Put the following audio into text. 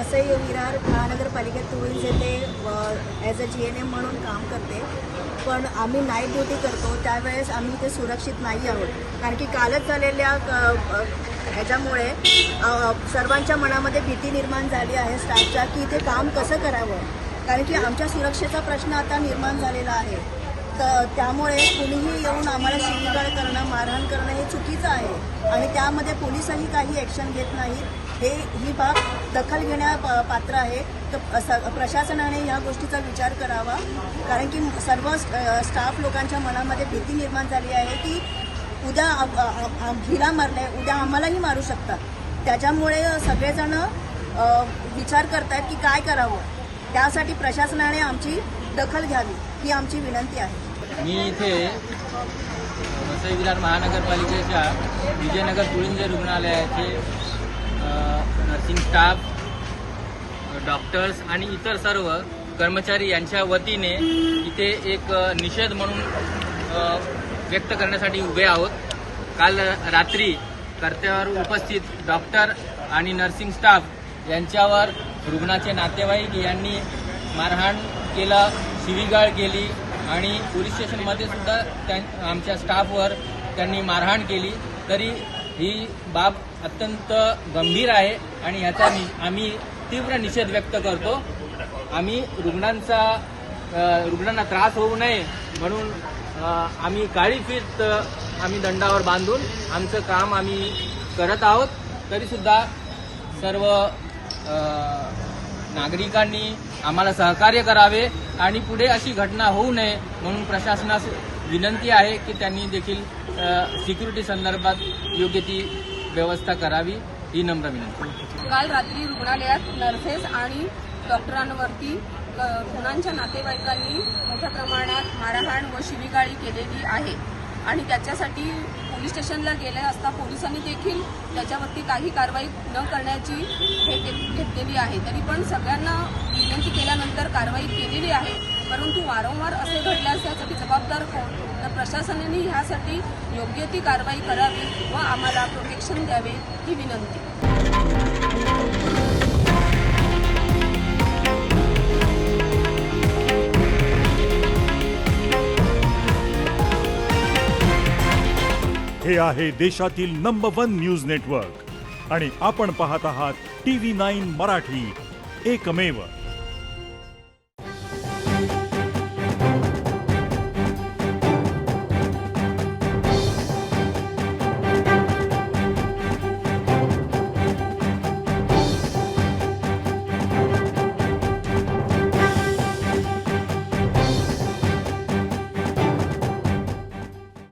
वसई विरार महानगरपालिकेत तुळज येथे as a GNM म्हणून काम करते. पण आम्ही नाईट ड्युटी करतो त्यावेळेस आम्ही इथे सुरक्षित नाही आहोत. कारण की कालच झालेल्या ह्याच्यामुळे सर्वांच्या मनामध्ये भीती निर्माण झाली आहे स्टाफच्या, की इथे काम कसं करावं. कारण की आमच्या सुरक्षेचा प्रश्न आता निर्माण झालेला आहे. तर त्यामुळे कुणीही येऊन आम्हाला शिवीगाळ करणं, मारहाण करणं हे चुकीचं आहे आणि त्यामध्ये पोलिसही काही ॲक्शन घेत नाहीत. ही बाब दखल घेण्या पात्र आहे. तर प्रशासनाने ह्या गोष्टीचा विचार करावा. कारण की सर्व स्टाफ लोकांच्या मनामध्ये भीती निर्माण झाली आहे की उद्या हिला मारले, उद्या आम्हालाही मारू शकतात. त्याच्यामुळे सगळेजण विचार करतायत की काय करावं. त्यासाठी प्रशासनाने आमची दखल घ्यावी ही आमची विनंती आहे. मी इथे वसई विरार महानगरपालिकेच्या विजयनगर तुळंजे रुग्णालयाचे नर्सिंग स्टाफ, डॉक्टर्स आणि इतर सर्व कर्मचारी यांच्या वतीने इथे एक निषेध म्हणून व्यक्त करण्यासाठी उभे आहोत. काल रात्री कर्तव्यावर उपस्थित डॉक्टर आणि नर्सिंग स्टाफ यांच्यावर रुग्णाचे नातेवाईक यांनी मारहाण केलं, शिवीगाळ केली आणि पोलीस स्टेशनमध्ये सुद्धा आमच्या स्टाफवर त्यांनी मारहाण केली. तरी ही बाब अत्यंत गंभीर आहे आणि ह्याचा आम्ही तीव्र निषेध व्यक्त करतो. आम्ही रुग्णांना त्रास होऊ नये म्हणून आम्ही काळी फीत आम्ही दंडावर बांधून आमचं काम आम्ही करत आहोत. तरीसुद्धा सर्व नागरिकांनी आम्हाला सहकार्य करावे आणि पुढे अशी घटना होऊ नये म्हणून प्रशासनास विनंती आहे की त्यांनी देखील सिक्युरिटी संदर्भात योग्य ती व्यवस्था करावी ही नम्र विनंती. काल रात्री रुग्णालयात नर्सेस आणि डॉक्टरांवरती रुग्णांच्या नातेवाईकांनी मोठ्या प्रमाणात मारहाण व शिवीगाळी केलेली आहे आणि त्याच्यासाठी पोलीस स्टेशनला गेले असता पोलिसांनी देखील त्याच्यावरती काही कारवाई न करण्याची घेतलेली आहे. तरी पण सगळ्यांना विनंती केल्यानंतर कारवाई केलेली आहे. परंतु वारंवार असे घडल्यास यासाठी जबाबदार कोण? तर प्रशासनाने ह्यासाठी योग्य ती कारवाई करावी व आम्हाला प्रोटेक्शन द्यावे ही विनंती. हे आहे देशातील नंबर 1 न्यूज नेटवर्क आणि आपण पाहत आहात TV9 मराठी, एकमेव.